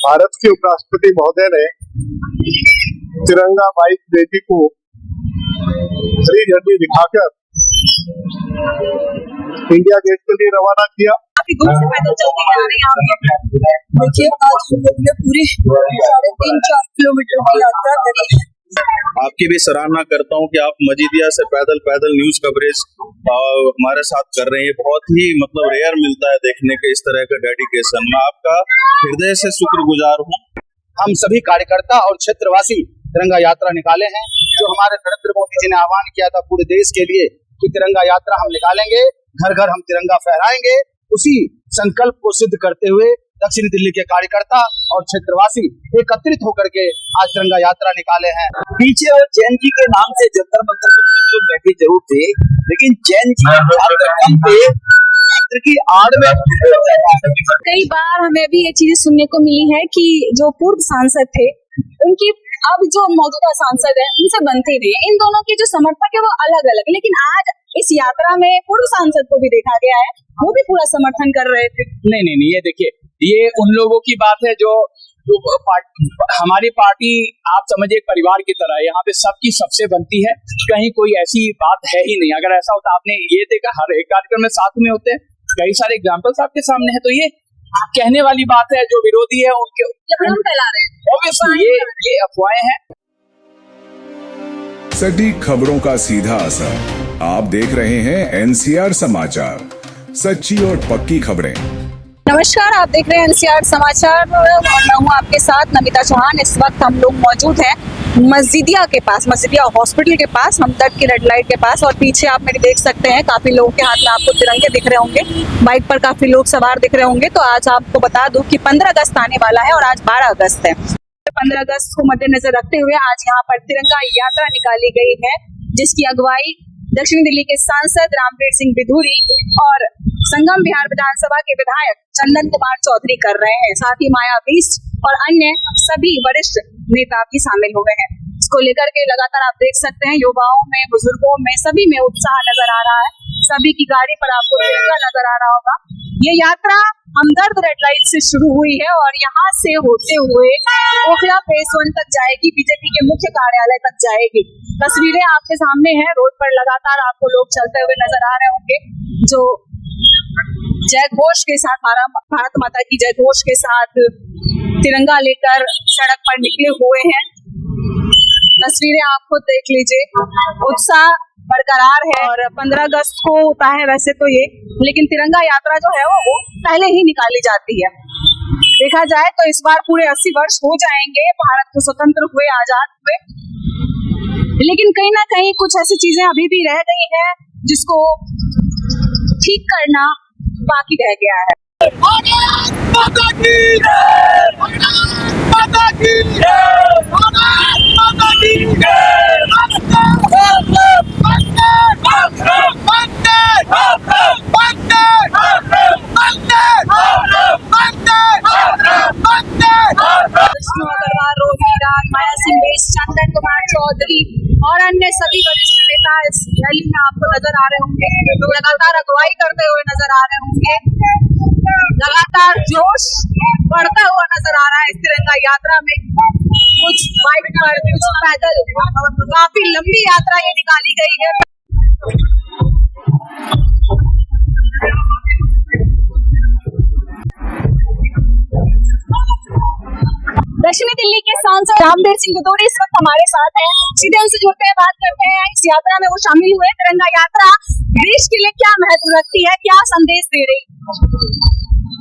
भारत के उपराष्ट्रपति महोदय ने तिरंगा बाइक रैली को हरी झंडी दिखाकर इंडिया गेट के लिए रवाना किया। काफी दूर से पैदल चलते आ रहे हैं आप। देखिए आज हम लोग ने पूरी 3.5-4 किलोमीटर की यात्रा करी है। आपकी भी सराहना करता हूं कि आप मजीदिया से पैदल न्यूज कवरेज हमारे साथ कर रहे हैं। बहुत ही रेयर मिलता है देखने के इस तरह का डेडिकेशन। मैं आपका हृदय से शुक्रगुजार हूं। हम सभी कार्यकर्ता और क्षेत्रवासी तिरंगा यात्रा निकाले हैं, जो हमारे नरेंद्र मोदी जी ने आह्वान किया था पूरे देश के लिए कि तिरंगा यात्रा हम निकालेंगे, घर घर हम तिरंगा फहराएंगे। उसी संकल्प को सिद्ध करते हुए दक्षिणी दिल्ली के कार्यकर्ता और क्षेत्रवासी एकत्रित होकर के आज तिरंगा यात्रा निकाले हैं। पीछे और जैन जी के नाम से जंतर मंतर पर बैठे जरूर थे, लेकिन जैन जी की आड़ में कई बार हमें भी ये चीजें सुनने को मिली है कि जो पूर्व सांसद थे उनकी अब जो मौजूदा सांसद है उनसे बनती रही। इन दोनों के जो समर्थक है वो अलग अलग, लेकिन आज इस यात्रा में पूर्व सांसद को भी देखा गया है, वो भी पूरा समर्थन कर रहे थे। नहीं, ये देखिए, ये उन लोगों की बात है जो हमारी पार्टी आप समझिए एक परिवार की तरह है। यहाँ पे सबकी सबसे बनती है, कहीं कोई ऐसी बात है ही नहीं। अगर ऐसा होता, आपने ये देखा हर एक कार्यक्रम में साथ में होते हैं, कई सारे एग्जाम्पल्स आपके सामने है। तो ये कहने वाली बात है, जो विरोधी है उनके भ्रम फैला रहे हैं। ऑब्वियसली ये अफवाहें हैं। सटीक खबरों का सीधा असर। आप देख रहे हैं एनसीआर समाचार, सच्ची और पक्की खबरें। नमस्कार, आप देख रहे हैं एनसीआर समाचार और मैं हूँ आपके साथ नमिता चौहान। इस वक्त हम लोग मौजूद हैं मस्जिदिया के पास, मस्जिदिया हॉस्पिटल के पास, हमदर्द की रेड लाइट के पास। और पीछे आप मेरे देख सकते हैं काफी लोगों के हाथ में आपको तिरंगे दिख रहे होंगे, बाइक पर काफी लोग सवार दिख रहे होंगे। तो आज आपको बता दूं कि 15 अगस्त आने वाला है और आज 12 अगस्त है। 15 अगस्त को मद्देनजर रखते हुए आज यहाँ पर तिरंगा यात्रा निकाली गई है, जिसकी अगुवाई दक्षिण दिल्ली के सांसद रामवीर सिंह बिधूरी और संगम बिहार विधानसभा के विधायक चंदन कुमार चौधरी कर रहे हैं। साथ ही माया बिष्ट और अन्य सभी वरिष्ठ नेता भी शामिल हो गए हैं। इसको लेकर के लगातार आप देख सकते हैं युवाओं में, बुजुर्गों में, सभी में उत्साह नजर आ रहा है। सभी की गाड़ी पर आपको तिरंगा नजर आ रहा होगा। ये यात्रा हमदर्द रेड लाइट से शुरू हुई है और यहाँ से होते हुए ओखला फेज 1 तक जाएगी, बीजेपी के मुख्य कार्यालय तक जाएगी। तस्वीरें आपके सामने हैं, रोड पर लगातार आपको लोग चलते हुए नजर आ रहे होंगे, जो जय घोष के साथ, भारत माता की जय घोष के साथ तिरंगा लेकर सड़क पर निकले हुए हैं। तस्वीरें आप खुद देख लीजिए, उत्साह बरकरार है। और 15 अगस्त को होता है वैसे तो ये, लेकिन तिरंगा यात्रा जो है वो पहले ही निकाली जाती है। देखा जाए तो इस बार पूरे 80 वर्ष हो जाएंगे भारत को स्वतंत्र हुए, आजाद हुए, लेकिन कहीं ना कहीं कुछ ऐसी चीजें अभी भी रह गई है जिसको ठीक करना बाकी रह गया है। माया सिंह बिष्ट, चंदन कुमार चौधरी और अन्य सभी वरिष्ठ नेता इस रैली में आपको नजर आ रहे होंगे, लगातार अगुवाई करते हुए नजर आ रहे होंगे। लगातार जोश बढ़ता हुआ नजर आ रहा है इस तिरंगा यात्रा में। कुछ बाइक पर, कुछ पैदल, काफी लंबी यात्रा ये निकाली गई है। दक्षिणी दिल्ली के सांसद रामवीर सिंह बिधूरी इस वक्त हमारे साथ हैं। सीधे उनसे जुड़ते हैं, बात करते हैं इस यात्रा में वो शामिल हुए। तिरंगा यात्रा देश के लिए क्या महत्व रखती है, क्या संदेश दे रही?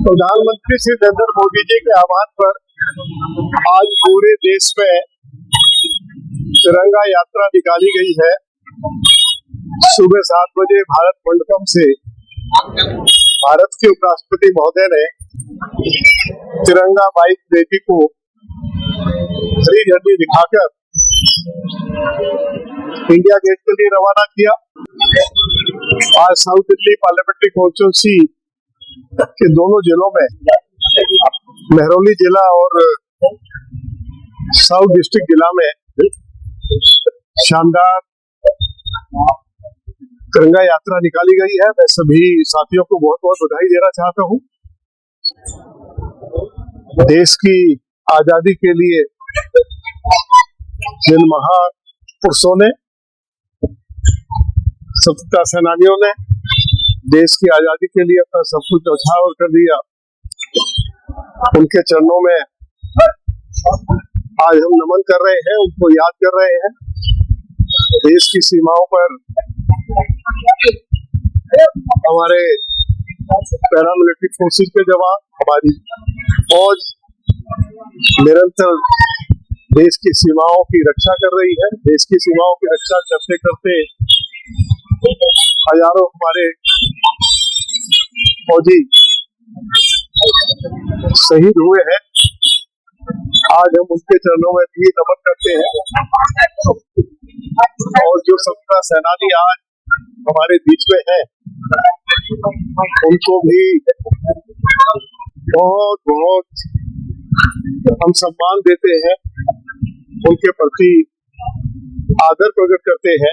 प्रधानमंत्री श्री नरेंद्र मोदी जी के आह्वान पर आज पूरे देश में तिरंगा यात्रा निकाली गई है। सुबह 7 बजे भारत मंडपम से भारत के उपराष्ट्रपति महोदय ने तिरंगा बाइक रैली को हरी झंडी दिखाकर इंडिया गेट के लिए रवाना किया। आज साउथ दिल्ली पार्लियामेंट्री कॉन्स्टिट्यूंसी के दोनों जिलों में, महरौली जिला और साउथ डिस्ट्रिक्ट जिला में शानदार तिरंगा यात्रा निकाली गई है। मैं सभी साथियों को बहुत बहुत बधाई देना चाहता हूँ। देश की आजादी के लिए जिन महापुरुषों ने, स्वतंत्रता सेनानियों ने देश की आजादी के लिए अपना सब कुछ न्यौछावर कर दिया, उनके चरणों में आज हम नमन कर रहे हैं, उनको याद कर रहे हैं। देश की सीमाओं पर हमारे पैरामिलिट्री फोर्सेस के जवान, हमारी फौज निरंतर देश की सीमाओं की रक्षा कर रही है। देश की सीमाओं की रक्षा करते करते हजारों हमारे फौजी शहीद हुए हैं। आज हम उनके चरणों में भी नमन करते हैं। और जो स्वतंत्रता सेनानी आज हमारे बीच में हैं, उनको भी बहुत बहुत हम सम्मान देते हैं, उनके प्रति आदर प्रकट करते हैं।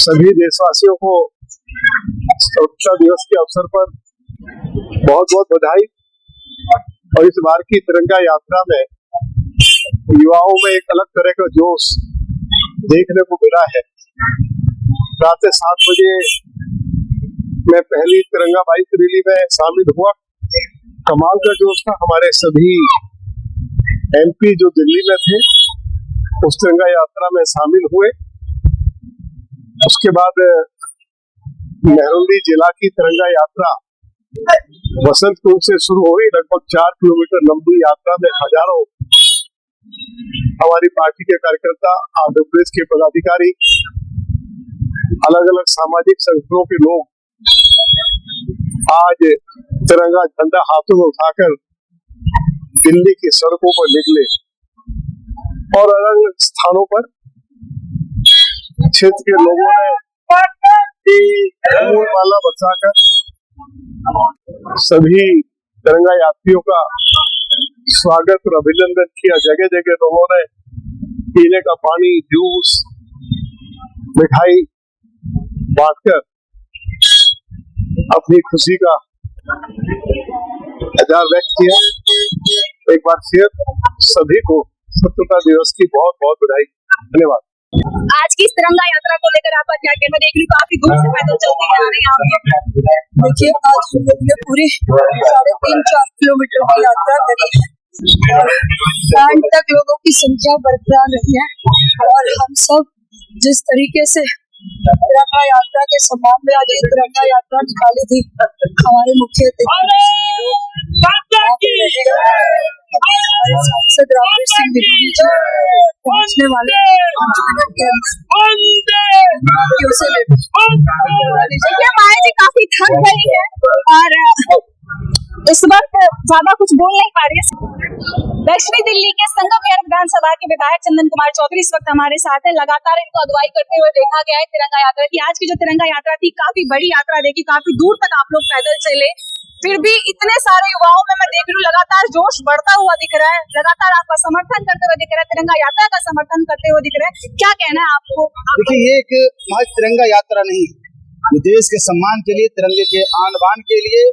सभी देशवासियों को स्वतंत्रता दिवस के अवसर पर बहुत बहुत बधाई। और इस बार की तिरंगा यात्रा में युवाओं में एक अलग तरह का जोश देखने को मिला है। रात 7 बजे मैं पहली तिरंगा बाइक रैली में शामिल हुआ। कमाल का जोश था। हमारे सभी एमपी जो दिल्ली में थे उस तिरंगा यात्रा में शामिल हुए। उसके बाद मेहरौली जिला की तिरंगा यात्रा बसंतपुर से शुरू हुई। लगभग 4 किलोमीटर लंबी यात्रा में हजारों हमारी पार्टी के कार्यकर्ता, आंध्र प्रदेश के पदाधिकारी, अलग अलग सामाजिक संगठनों के लोग आज तिरंगा झंडा हाथों में उठाकर दिल्ली की सड़कों पर निकले और अलग अलग स्थानों पर क्षेत्र के लोगों ने माला बरसाकर सभी तिरंगा यात्रियों का स्वागत और अभिनंदन किया। जगह जगह लोगों ने पीने का पानी, जूस, मिठाई बांटकर अपनी खुशी का इजहार व्यक्त किया। एक बार फिर सभी को स्वतंत्रता दिवस की बहुत बहुत बधाई। धन्यवाद। आज की इस तिरंगा यात्रा को लेकर आपका क्या कहना? देख ली काफी दूर से पैदल चलते आ रहे हैं आप। देखिए, आज हम लोग ने पूरी 3.5-4 किलोमीटर की यात्रा करी है। एंड तक लोगों की संख्या बरकरार रही है और हम सब जिस तरीके से तिरंगा यात्रा के सम्मान में आज तिरंगा यात्रा निकाली थी, हमारे मुख्य सांसद रामवीर सिंह बिल्ली जी पहुंचने वाले 5 मिनट के अंदर माया जी काफी थक गई है और इस वक्त ज्यादा कुछ बोल नहीं पा रही है। दक्षिणी दिल्ली के संगमनेर विधानसभा के विधायक चंदन कुमार चौधरी इस वक्त हमारे साथ है। लगातार इनको अगुवाई करते हुए देखा गया है तिरंगा यात्रा की। आज की जो तिरंगा यात्रा थी काफी बड़ी यात्रा देखी, काफी दूर तक आप लोग पैदल चले, फिर भी इतने सारे युवाओं में मैं देख रही हूँ लगातार जोश बढ़ता हुआ दिख रहा है, लगातार आपका समर्थन करते हुए दिख रहा है, तिरंगा यात्रा का समर्थन करते हुए दिख रहा है। क्या कहना है आपको? देखिए, ये एक महज तिरंगा यात्रा नहीं, ये देश के सम्मान के लिए, तिरंगे के आन बान के लिए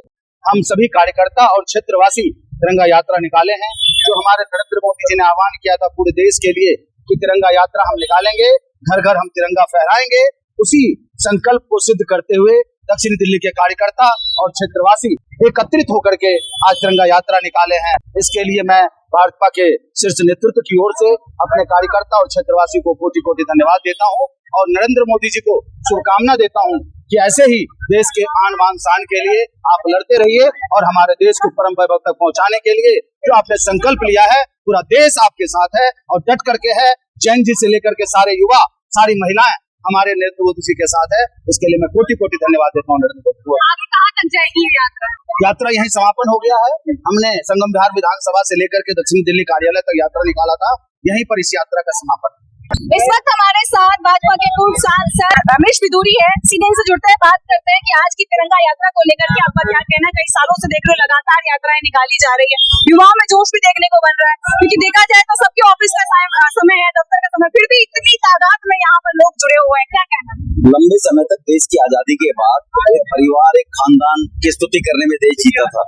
हम सभी कार्यकर्ता और क्षेत्रवासी तिरंगा यात्रा निकाले हैं। जो हमारे नरेंद्र मोदी जी ने आह्वान किया था पूरे देश के लिए कि तिरंगा यात्रा हम निकालेंगे, घर घर हम तिरंगा फहराएंगे, उसी संकल्प को सिद्ध करते हुए दक्षिणी दिल्ली के कार्यकर्ता और क्षेत्रवासी एकत्रित होकर के आज तिरंगा यात्रा निकाले हैं। इसके लिए मैं भाजपा के शीर्ष नेतृत्व की ओर से अपने कार्यकर्ता और क्षेत्रवासी को कोटि कोटि धन्यवाद देता हूं और नरेंद्र मोदी जी को शुभकामना देता हूं कि ऐसे ही देश के आन बान शान के लिए आप लड़ते रहिए और हमारे देश को परम वैभव तक पहुंचाने के लिए जो आपने संकल्प लिया है, पूरा देश आपके साथ है और डट करके है। जैन जी से लेकर के सारे युवा, सारी महिलाएं हमारे नेतृत्व उसी के साथ है। इसके लिए मैं कोटि कोटि धन्यवाद देता हूँ नरेंद्र मोदी को। आगे कहाँ तक जाएगी यात्रा? यात्रा यहीं समापन हो गया है। हमने संगम विहार विधानसभा से लेकर के दक्षिणी दिल्ली कार्यालय तक यात्रा निकाला था, यहीं पर इस यात्रा का समापन। इस वक्त हमारे साथ भाजपा के पूर्व सांसद रमेश बिधूरी है। सीधे से जुड़ते हैं, बात करते हैं कि आज की तिरंगा यात्रा को लेकर के आपका क्या कहना है। कई सालों से देख रहे हो लगातार यात्राएं निकाली जा रही है, युवाओं में जोश भी देखने को बन रहा है, क्योंकि देखा जाए तो सबके ऑफिस का समय है, दफ्तर का समय, फिर भी इतनी तादाद में यहाँ पर लोग जुड़े हुए हैं, क्या कहना है? लंबे समय तक देश की आजादी के बाद एक परिवार, एक खानदान की स्तुति करने में देश जीता था।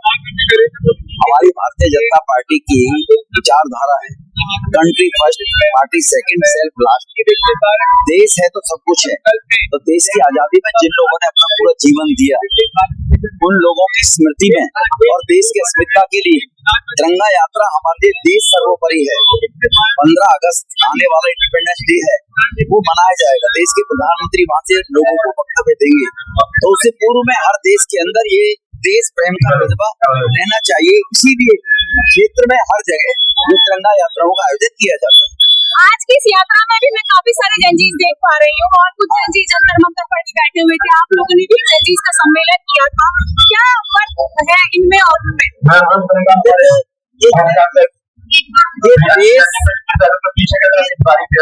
हमारी भारतीय जनता पार्टी की विचारधारा है country first, party second, self last. देश है तो सब कुछ है। तो देश की आजादी में जिन लोगों ने अपना पूरा जीवन दिया, उन लोगों की स्मृति में और देश की अस्मिता के लिए तिरंगा यात्रा हमारे लिए देश सर्वोपरि है। 15 अगस्त आने वाला इंडिपेंडेंस डे है, वो मनाया जाएगा। देश के प्रधानमंत्री वहां से लोगों को वक्तव्य देंगे, तो उससे पूर्व में हर देश के अंदर ये देश प्रेम का जज्बा रहना चाहिए। इसीलिए क्षेत्र में हर जगह ये तिरंगा यात्राओं का आयोजन किया जाता है। आज की इस यात्रा में भी मैं काफी सारे जंजीज देख पा रही हूँ और कुछ जंजीज जंतर मंतर पर भी बैठे हुए थे। आप लोगों ने भी जंजीज का सम्मेलन किया था, क्या फर्क है इनमें और उनमें?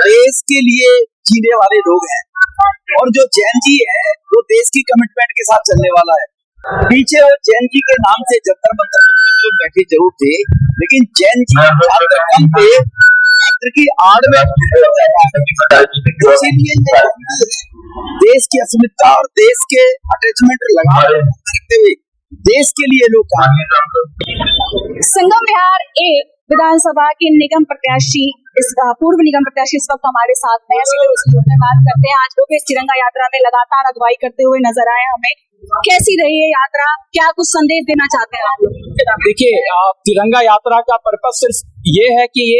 देश के लिए जीने वाले लोग हैं, और जो जैन जी है वो देश की कमिटमेंट के साथ चलने वाला है। पीछे वो जैन जी के नाम से जंतर मंतर पर बैठे जरूर थे, लेकिन जैन जी झारखंड पे क्षेत्र की आड़ में इसीलिए देश की अस्मिता और देश के अटैचमेंट लगाव रखते हुए देश के लिए लोग काम संगम विहार एक विधानसभा के निगम प्रत्याशी, इसका पूर्व निगम प्रत्याशी इस वक्त हमारे साथ हैं। सीधे उससे जुड़ने बात करते हैं। आज वो भी इस तिरंगा यात्रा में लगातार अगुवाई करते हुए नजर आए। हमें कैसी रही है यात्रा, क्या कुछ संदेश देना चाहते हैं आप लोग? देखिए, तिरंगा यात्रा का पर्पस सिर्फ ये है कि ये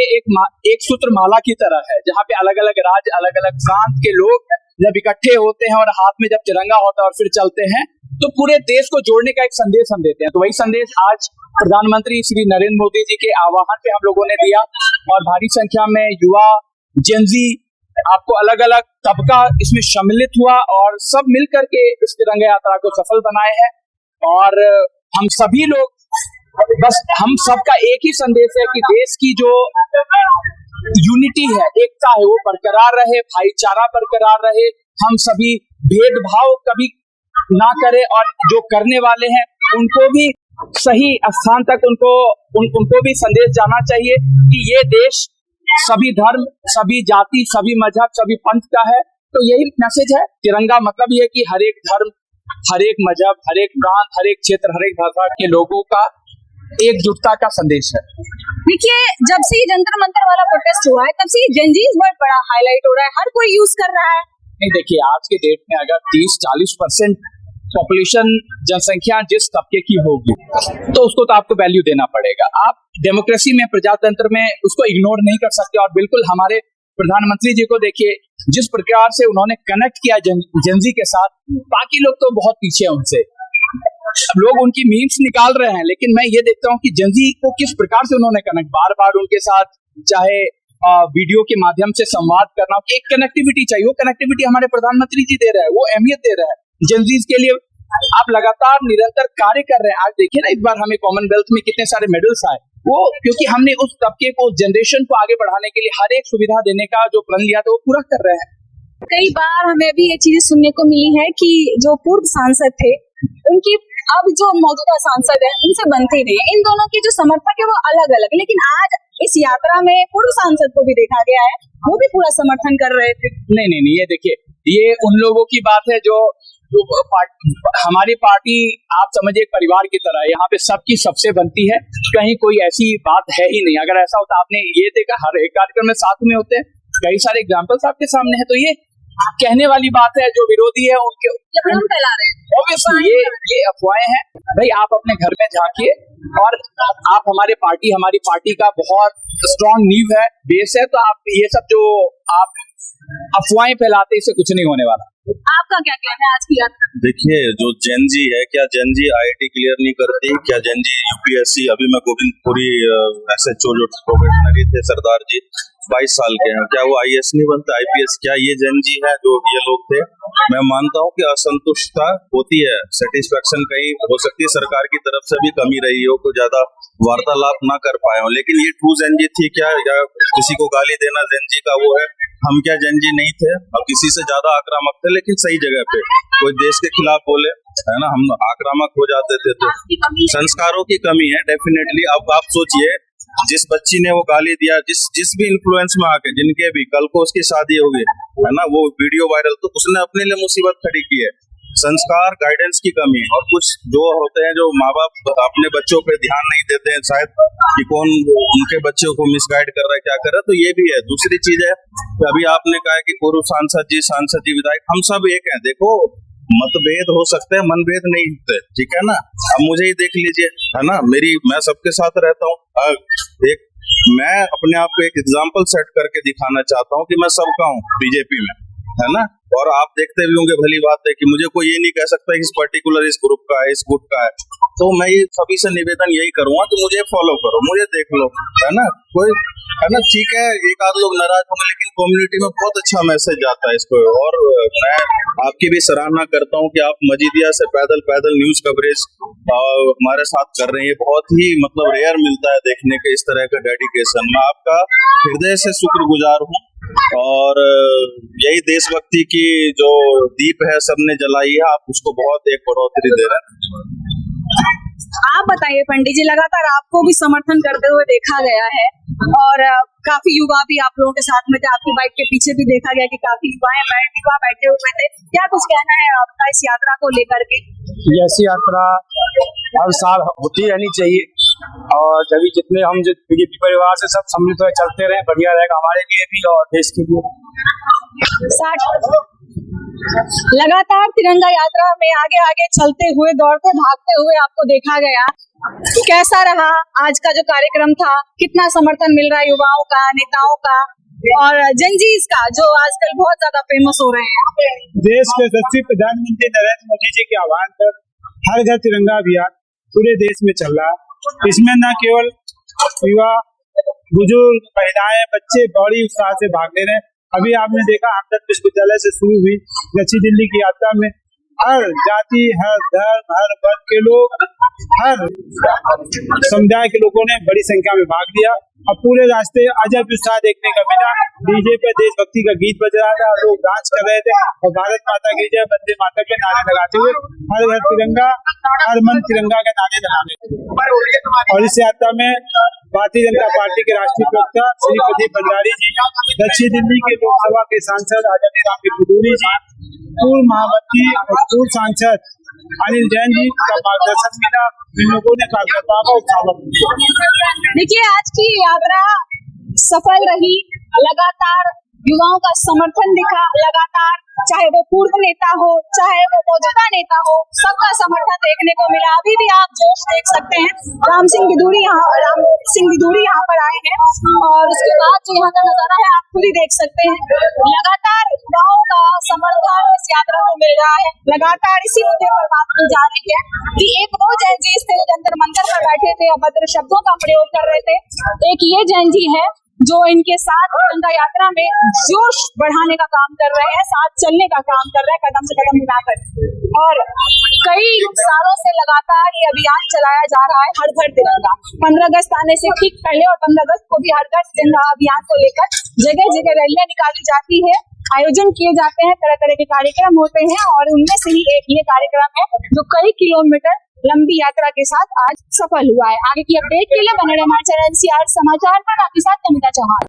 एक सूत्र माला की तरह है, जहाँ पे अलग अलग राज्य, अलग अलग प्रांत के लोग जब इकट्ठे होते हैं और हाथ में जब तिरंगा होता है और फिर चलते हैं, तो पूरे देश को जोड़ने का एक संदेश हम देते हैं। तो वही संदेश आज प्रधानमंत्री श्री नरेंद्र मोदी जी के आह्वान पे हम लोगों ने दिया, और भारी संख्या में युवा, जेनजी, आपको अलग अलग तबका इसमें सम्मिलित हुआ, और सब मिलकर के इस तिरंगा यात्रा को सफल बनाए हैं। और हम सभी लोग, बस हम सबका एक ही संदेश है कि देश की जो यूनिटी है, एकता है, वो बरकरार रहे, भाईचारा बरकरार रहे, हम सभी भेदभाव कभी ना करें, और जो करने वाले हैं उनको भी सही स्थान तक उनको भी संदेश जाना चाहिए कि ये देश सभी धर्म, सभी जाति, सभी मजहब, सभी पंथ का है। तो यही मैसेज है। तिरंगा मतलब ये कि हर एक धर्म, हर एक मजहब, हर एक प्रांत, हर एक क्षेत्र, हर एक भाषा के लोगों का एकजुटता का संदेश है। देखिए, जब से ये जंतर मंतर वाला प्रोटेस्ट हुआ है, तब से ये जंजीज वर्ड बड़ा हाईलाइट हो रहा है, हर कोई यूज कर रहा है। नहीं, देखिए, आज के डेट में अगर 30-40% पॉपुलेशन, जनसंख्या जिस तबके की होगी, तो उसको तो आपको वैल्यू देना पड़ेगा। आप डेमोक्रेसी में, प्रजातंत्र में उसको इग्नोर नहीं कर सकते। और बिल्कुल हमारे प्रधानमंत्री जी को देखिए, जिस प्रकार से उन्होंने कनेक्ट किया जेनजी के साथ, बाकी लोग तो बहुत पीछे हैं उनसे। लोग उनकी मीम्स निकाल रहे हैं, लेकिन मैं ये देखता हूँ कि जेनजी को किस प्रकार से उन्होंने कनेक्ट, बार बार उनके साथ चाहे वीडियो के माध्यम से संवाद करना, एक कनेक्टिविटी चाहिए। वो कनेक्टिविटी हमारे प्रधानमंत्री जी दे रहे हैं, वो अहमियत दे रहे हैं। जेनजीज के लिए आप लगातार निरंतर कार्य कर रहे हैं। आज देखिए ना, इस बार हमें कॉमनवेल्थ में कितने सारे मेडल्स आए, वो क्योंकि हमने उस तबके को, जनरेशन को आगे बढ़ाने के लिए हर एक सुविधा देने का जो प्रण लिया था वो पूरा कर रहे हैं। कई बार हमें भी ये चीजें सुनने को मिली है कि जो पूर्व सांसद थे, उनकी अब जो मौजूदा सांसद है उनसे बनती नहीं। इन दोनों के जो समर्थक है वो अलग अलग, लेकिन आज इस यात्रा में पूर्व सांसद को भी देखा गया है, वो भी पूरा समर्थन कर रहे थे। नहीं, ये देखिए, ये उन लोगों की बात है जो हमारी पार्टी, आप समझिए, एक परिवार की तरह है। यहाँ पे सबकी सबसे बनती है, कहीं कोई ऐसी बात है ही नहीं। अगर ऐसा होता, आपने ये देखा, हर एक कार्यक्रम में साथ में होते हैं, कई सारे एग्जाम्पल्स आपके सामने है। तो ये कहने वाली बात है, जो विरोधी है उनके फैला रहे हैं। ऑब्वियसली ये अफवाहें हैं। भाई, आप अपने घर में झांकिए, और आप हमारी पार्टी का बहुत स्ट्रॉन्ग नींव है, बेस है। तो आप ये सब जो आप अफवाहें फैलाते, इससे कुछ नहीं होने वाला। आपका क्या कहना है आज की यात्रा? देखिए, जो जेनजी है, क्या जेनजी आईआईटी क्लियर नहीं करती? क्या जेनजी यूपीएससी? अभी मैं गोविंदपुरी एसएचओ जो प्रोबेशनरी थे सरदार जी 22 साल के हैं, क्या वो आईएएस नहीं बनते, आईपीएस? क्या ये जेनजी है जो ये लोग थे? मैं मानता हूँ कि असंतुष्टता होती है, सेटिस्फेक्शन कहीं हो सकती है, सरकार की तरफ से भी कमी रही हो, कोई ज्यादा वार्तालाप ना कर पाए हो, लेकिन ये ट्रू जेनजी थी क्या, या किसी को गाली देना जेनजी का वो है? हम क्या जेनजी नहीं थे और किसी से ज्यादा आक्रामक थे, लेकिन सही जगह पे। कोई देश के खिलाफ बोले, है ना, हम आक्रामक हो जाते थे। तो संस्कारों की कमी है डेफिनेटली। अब आप सोचिए, जिस बच्ची ने वो गाली दिया, जिस भी इन्फ्लुएंस में आके, जिनके भी कल को उसकी शादी होगी, है ना, वो वीडियो वायरल, तो उसने अपने लिए मुसीबत खड़ी की है। संस्कार, गाइडेंस की कमी है। और कुछ जो होते हैं, जो माँ बाप अपने बच्चों पे ध्यान नहीं देते हैं, शायद कि कौन उनके बच्चों को मिसगाइड कर रहा है, क्या कर रहा है, तो ये भी है। दूसरी चीज है, अभी आपने कहा कि पूर्व सांसद जी, विधायक, हम सब एक हैं। देखो, मतभेद हो सकते हैं, मनभेद नहीं होते, ठीक है ना। अब मुझे ही देख लीजिए, है ना, मैं सबके साथ रहता हूँ। मैं अपने आप को एक एग्जाम्पल सेट करके दिखाना चाहता हूँ कि मैं सबका हूँ बीजेपी में, है ना। और आप देखते भी होंगे, भली बात है कि मुझे कोई ये नहीं कह सकता कि इस पर्टिकुलर इस ग्रुप का है, इस गुट का है। तो मैं ये सभी से निवेदन यही करूंगा कि मुझे फॉलो करो, मुझे देख लो, है ना। कोई, है ना, ठीक है, एक आध लोग नाराज होंगे, लेकिन कम्युनिटी में बहुत अच्छा मैसेज जाता है इसको। और मैं आपकी भी सराहना करता हूँ कि आप मजीदिया से पैदल न्यूज कवरेज हमारे साथ कर रहे हैं। बहुत ही मतलब रेयर मिलता है देखने के इस तरह का डेडिकेशन। मैं आपका हृदय से शुक्रगुजार हूँ। और यही देशभक्ति की जो दीप है सबने जलाई है, आप उसको बहुत एक बढ़ोतरी दे रहे हैं। आप बताइए पंडित जी, लगातार आपको भी समर्थन करते हुए देखा गया है और काफी युवा भी आप लोगों के साथ में थे। आपकी बाइक के पीछे भी देखा गया कि काफी युवा बैठे हुए थे। क्या कुछ कहना है आपका इस यात्रा को लेकर के? ऐसी यात्रा हर साल होती रहनी चाहिए और जब जितने हम बीजेपी परिवार से सब सम्मिलित हुए चलते रहे, बढ़िया रहेगा हमारे लिए भी और देश के लिए। लगातार तिरंगा यात्रा में आगे आगे चलते हुए, दौड़ते भागते हुए आपको देखा गया। कैसा रहा आज का जो कार्यक्रम था? कितना समर्थन मिल रहा है युवाओं का, नेताओं का और जनजीज का, जो आजकल बहुत ज्यादा फेमस हो रहे हैं? देश के यशस्वी प्रधानमंत्री नरेंद्र मोदी जी के आह्वान पर हर घर तिरंगा अभियान पूरे देश में चल रहा है। इसमें न केवल युवा, बुजुर्ग, महिलाएं, बच्चे बड़ी उत्साह से भाग ले रहे हैं। अभी आपने देखा आमदन विश्वविद्यालय से शुरू हुई दक्षिण दिल्ली की यात्रा में हर जाति, हर धर्म, हर वर्ग के लोग, हर समुदाय के लोगों ने बड़ी संख्या में भाग लिया और पूरे रास्ते अजब उत्साह देखने का मिला। डीजे पे देशभक्ति का गीत बज रहा था, लोग डांस कर रहे थे और भारत माता की जय, वंदे मातरम के नारे लगाते हुए हर घर तिरंगा, हर मन तिरंगा के नारे लगाने थे। और इस यात्रा में भारतीय जनता पार्टी के राष्ट्रीय प्रवक्ता श्री प्रदीप भंडारी जी, दक्षिण दिल्ली के लोकसभा के सांसद आजादी राम पुदूरी जी, पूर्व महामंत्री और पूर्व सांसद अनिल जैन जी का मार्गदर्शन मिला। इन लोगों ने कार्यकर्ताओं का उत्साह। देखिए, आज की यात्रा सफल रही। लगातार युवाओं का समर्थन दिखा, लगातार चाहे वो पूर्व नेता हो, चाहे वो मौजूदा नेता हो, सबका समर्थन देखने को मिला। अभी भी आप जोश देख सकते हैं। राम सिंह बिदूरी यहाँ पर आए हैं और उसके बाद जो यहाँ का नजारा है आप खुद ही देख सकते हैं। लगातार युवाओं का समर्थन इस यात्रा को मिल रहा है। लगातार इसी मुद्दे पर बात की जा रही है कि एक वो जैन जी थे जो जंतर मंतर पर बैठे थे, अभद्र शब्दों का प्रयोग कर रहे थे। एक ये जैन जी है जो इनके साथ तिरंगा यात्रा में जोश बढ़ाने का काम कर रहे हैं, साथ चलने का काम कर रहे हैं, कदम से कदम मिलाकर। और कई सालों से लगातार ये अभियान चलाया जा रहा है, हर घर तिरंगा। 15 अगस्त आने से ठीक पहले और 15 अगस्त को भी हर घर तिरंगा अभियान को लेकर जगह जगह रैलियां निकाली जाती है, आयोजन किए जाते हैं, तरह तरह के कार्यक्रम होते हैं और उनमें से ही एक ये कार्यक्रम है जो कई किलोमीटर लंबी यात्रा के साथ आज सफल हुआ है। आगे की अपडेट के लिए बने रहे हमारे चैनल NCR समाचार पर। आपके साथ नमिता चौहान।